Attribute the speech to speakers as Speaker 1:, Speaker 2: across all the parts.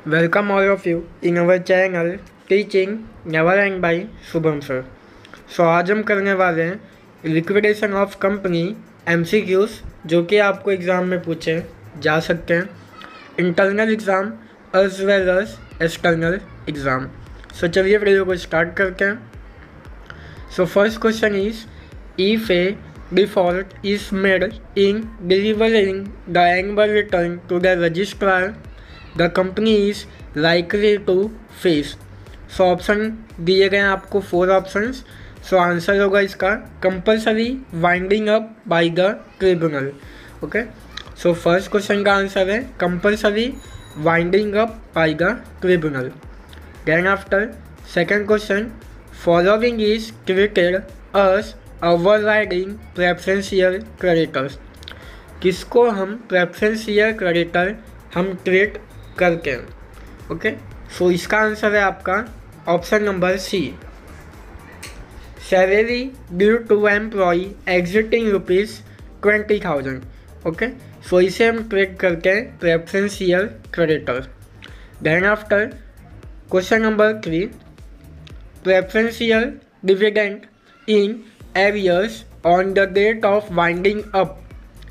Speaker 1: Welcome all of you in our channel Teaching Never End by Shubham sir. आज हम करने वाले हैं लिक्विडेशन ऑफ कंपनी MCQs जो कि आपको एग्ज़ाम में पूछे जा सकते हैं, internal exam as well as external exam. चलिए वीडियो को स्टार्ट करते हैं। First question is if a default is made in delivering the annual return to the registrar, the company is likely to face। Option दिए गए हैं आपको 4 options. Answer होगा इसका compulsory winding up by the tribunal. Okay, first question का answer है compulsory winding up by the tribunal. Then after second question, following is treated as overriding preferential creditors. किसको हम प्रेफरेंशियल क्रेडिटर हम treat करते हैं? Okay, इसका answer है आपका option number C, salary due to employee exceeding ₹20,000। Okay, इसे हम ट्रीट करते हैं preferential creditor. Then after question number 3, preferential dividend in arrears on the date of winding up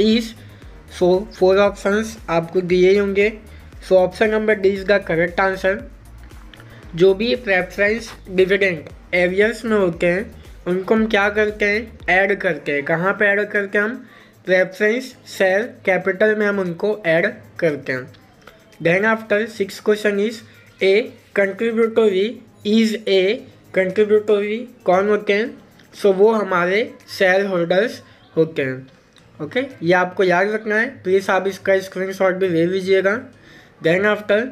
Speaker 1: is। 4 options आपको दिए होंगे। Option number D is the correct answer. जो भी preference dividend arrears में होते हैं उनको हम क्या करते हैं? ऐड करते हैं। कहाँ पे ऐड करते हैं हम? प्रेफरेंस शेयर कैपिटल में हम उनको ऐड करते हैं। Then after 6 question is a contributory is a contributory कौन होते हैं? वो हमारे शेयर होल्डर्स होते हैं। ओके, ये आपको याद रखना है, प्लीज़ आप इसका स्क्रीनशॉट भी ले लीजिएगा। Then after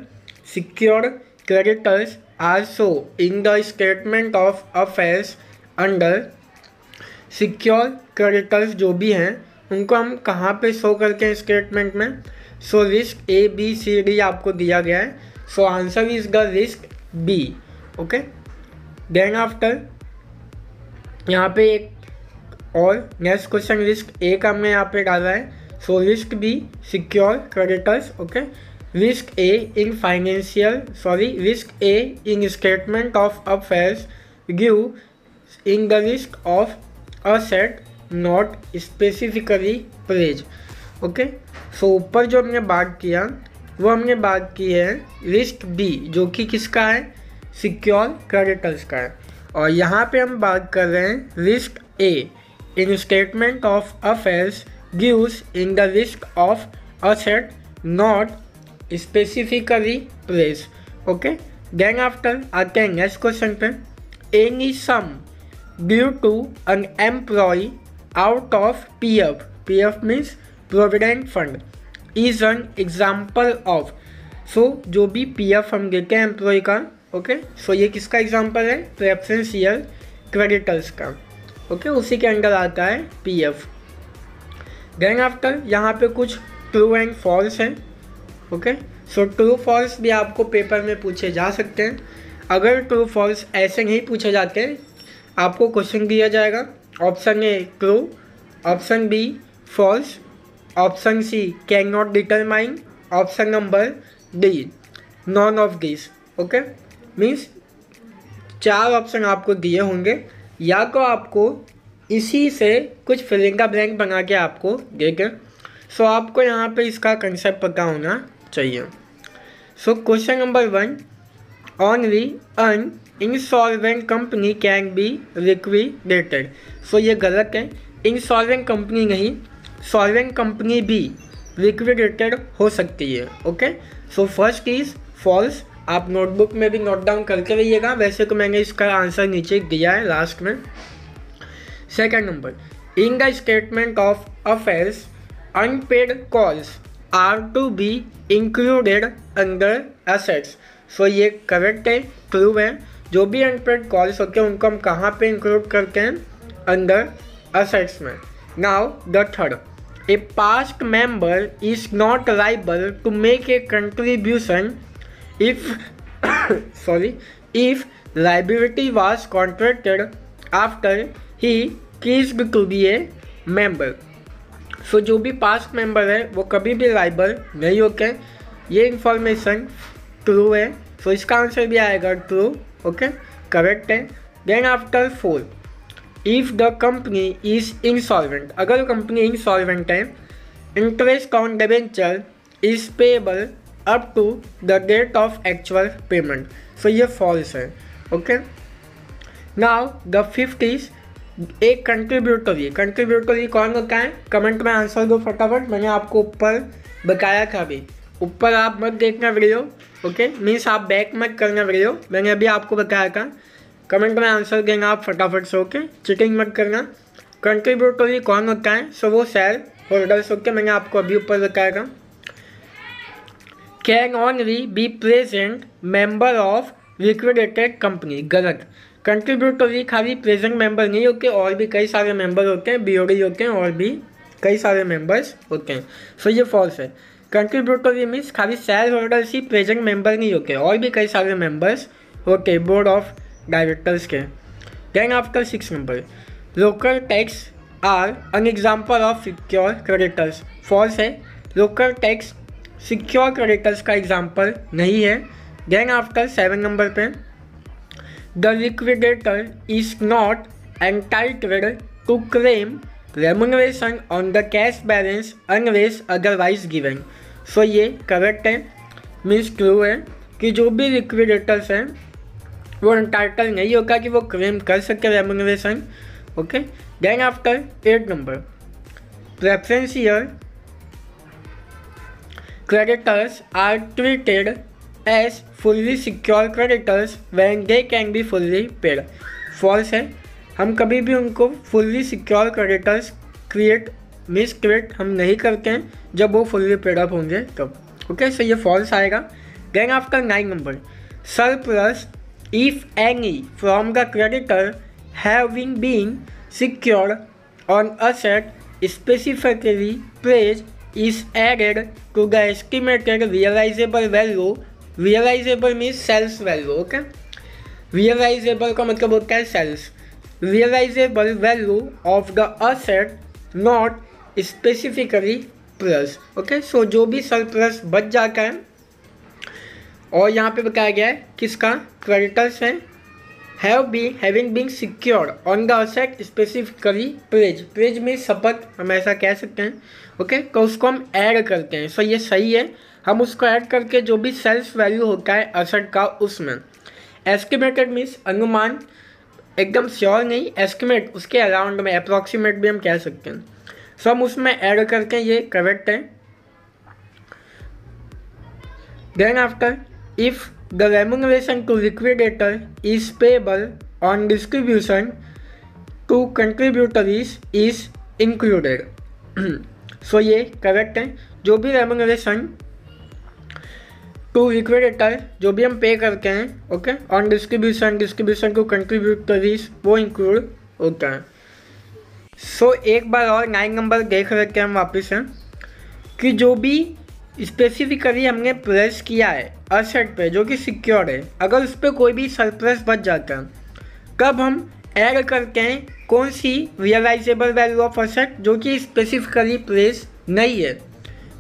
Speaker 1: secured creditors are show in the statement of affairs under. Secure creditors जो भी हैं उनको हम कहाँ पे शो करते हैं स्टेटमेंट में? रिस्क ABCD आपको दिया गया है। Answer is the risk B। Okay, then after यहाँ पे एक और नेक्स्ट क्वेश्चन रिस्क ए का हमने यहाँ पे डाला है। Risk be secure creditors. Okay, risk A in risk A in statement of affairs give in the risk of asset not specifically praise. Okay, ऊपर जो हमने बात किया वो हमने बात की है रिस्क बी जो कि किसका है? सिक्योर क्रेडिटर्स का है। और यहाँ पे हम बात कर रहे हैं risk A in statement of affairs gives in the risk of asset not specifically place. Okay, then after आते हैं नेक्स्ट क्वेश्चन पे। Any sum due to an employee out of PF means provident fund is an example of. जो भी PF हम देते हैं employ का, okay, ये किसका एग्जांपल है? प्रेफरेंशियल क्रेडिटर्स का। ओके, उसी के अंदर आता है PF। देन आफ्टर यहाँ पे कुछ ट्रू एंड फॉल्स हैं। ओके, ट्रू फॉल्स भी आपको पेपर में पूछे जा सकते हैं। अगर ट्रू फॉल्स ऐसे नहीं पूछे जाते हैं आपको क्वेश्चन दिया जाएगा। Option A true, option B false, option C can not determine, option number D none of this. Okay, means 4 option आपको दिए होंगे, या तो आपको इसी से कुछ फिलिंग का ब्लैंक बना के आपको देंगे। आपको यहाँ पे इसका कंसेप्ट पता होना चाहिए। Question number 1, only an insolvent company can be liquidated. ये गलत है, इंसॉल्वेंट कंपनी नहीं, सॉल्वेंट कंपनी भी लिक्विडेटेड हो सकती है। Okay, first is false. आप नोटबुक में भी नोट डाउन करके रहिएगा, वैसे तो मैंने इसका आंसर नीचे दिया है लास्ट में। Second number, in the statement of affairs unpaid calls are to be included under assets. ये करेक्ट है, ट्रू है। जो भी अनपेड कॉल्स होते हैं उनको हम कहाँ पे इंक्लूड करते हैं? अंडर एसेट्स में। Now the third, a past member is not liable to make a contribution if liability was contracted after he ceased to be a member। जो भी पास्ट मेंबर है वो कभी भी लाइबल नहीं होते। ये इंफॉर्मेशन ट्रू है, सो इसका आंसर भी आएगा ट्रू। ओके, करेक्ट है। Then after 4, if the company is insolvent, अगर कंपनी इंसॉल्वेंट है, interest on debenture is payable up to the date of actual payment, so ये फॉल्स है। Okay, now the 5th is एक contributory कौन होता है? Comment में आंसर दो फटाफट, मैंने आपको ऊपर बताया था अभी, ऊपर आप मत देखना वीडियो। ओके, मीन्स आप बैक मत करना वीडियो, मैंने अभी आपको बताया था। कमेंट में आंसर देना आप फटाफट से। ओके, चीटिंग मत करना। कंट्रीब्यूटरी कौन होता है? सो वो शेयर होल्डर्स होते हैं, मैंने आपको अभी ऊपर बताया था। Can only be present member of liquidated company, गलत। कंट्रीब्यूटरी खाली प्रेजेंट मेंबर नहीं होते, और भी कई सारे मेंबर होते हैं, बीओडी होते हैं, और भी कई सारे मेंबर्स होते हैं, सो ये फॉल्स है। कंट्रीब्यूटरी मीन्स खाली शेयर होल्डर्स ही प्रेजेंट मेंबर नहीं होते, और भी कई सारे मेंबर्स होते बोर्ड ऑफ डायरेक्टर्स के। Then after 6 number, local tax are an example of secure creditors, false है। लोकल टैक्स सिक्योर क्रेडिटर्स का एग्जाम्पल नहीं है। देन आफ्टर 7 नंबर पे, the liquidator is not entitled to claim remuneration on the cash balance unless otherwise given, so ये correct है, means true है कि जो भी लिक्विडेटर्स हैं वो एंटाइटल नहीं होगा कि वो क्लेम कर सके remuneration. Okay, then after 8 number, preferential creditors are treated as fully secure creditors when they can be fully paid, false है। हम कभी भी उनको fully secure creditors क्रिएट हम नहीं करते हैं जब वो fully paid up होंगे तब। ओके, सो ये false आएगा। Then after 9 number, surplus if any from the creditor having been secured on asset specifically pledged is added to the estimated realizable value, realizable means sales value। ओके, realizable का मतलब होता है sales, realizable value of the asset not specifically plus। ओके, so जो भी surplus बच जाता है, और यहाँ पे बताया गया है किसका? क्रेडिटर्स हैं, having been secured on the asset specifically pledge में शपथ हम ऐसा कह सकते हैं। ओके, तो उसको हम ऐड करते हैं, सो ये सही है। हम उसको ऐड करके जो भी सेल्स वैल्यू होता है असेट का, उसमें एस्टिमेटेड मीन्स अनुमान, एकदम श्योर नहीं, एस्टिमेट उसके अराउंड में, अप्रॉक्सीमेट भी हम कह सकते हैं, सो हम उसमें ऐड करके, ये करेक्ट है। Then after, if the remuneration to liquidator is payable on distribution to contributors is included, सो ये करेक्ट है। जो भी रेमुनरेशन टू लिक्विडेटर जो भी हम पे करते हैं, ओके, ऑन डिस्ट्रीब्यूशन टू कंट्रीब्यूटरीज, वो इंक्लूड होता है। सो एक बार और 9 नंबर देख रखे हम वापस हैं कि जो भी स्पेसिफिकली हमने प्लेस किया है असेट पे जो कि सिक्योर्ड है, अगर उस पर कोई भी सरप्लस बच जाता है, कब हम ऐड करते हैं? कौन सी? रियलाइजेबल वैल्यू ऑफ असेट जो कि स्पेसिफिकली प्लेस नहीं है,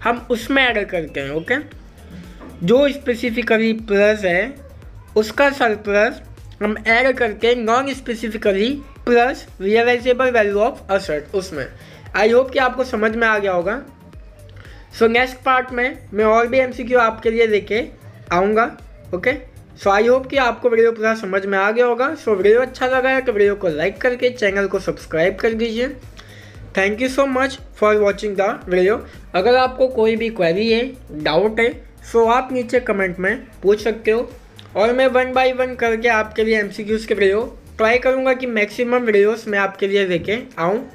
Speaker 1: हम उसमें ऐड करते हैं। ओके, जो स्पेसिफिकली प्लस है उसका सरप्लस हम ऐड करके non specifically plus realisable value of asset उसमें। आई होप कि आपको समझ में आ गया होगा। सो नेक्स्ट पार्ट में मैं और भी MCQ आपके लिए लेके आऊँगा। ओके, सो आई होप कि आपको वीडियो पूरा समझ में आ गया होगा। सो वीडियो अच्छा लगा है तो वीडियो को लाइक करके चैनल को सब्सक्राइब कर दीजिए। Thank you so much for watching the video. अगर आपको कोई भी क्वेरी है, डाउट है, सो आप नीचे कमेंट में पूछ सकते हो, और मैं 1 बाय 1 करके आपके लिए MCQs के वीडियो ट्राई करूँगा कि मैक्सिमम वीडियोस मैं आपके लिए लेके आऊँ।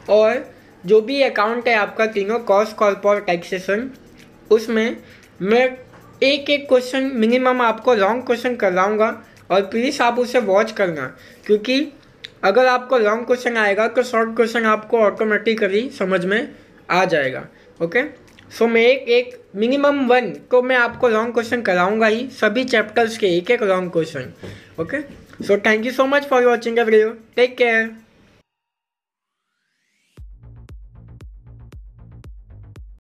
Speaker 1: और जो भी अकाउंट है आपका तीनों कॉस्ट, कॉर्प और टैक्सेशन, उसमें मैं एक क्वेश्चन मिनिमम आपको लॉन्ग क्वेश्चन करवाऊँगा, और प्लीज़ आप उसे वॉच करना, क्योंकि अगर आपको लॉन्ग क्वेश्चन आएगा तो शॉर्ट क्वेश्चन आपको ऑटोमेटिकली समझ में आ जाएगा। ओके, सो मैं एक मिनिमम 1 तो मैं आपको लॉन्ग क्वेश्चन कराऊंगा ही, सभी चैप्टर्स के एक long question. Okay, so thank you so much for watching the video. Take care.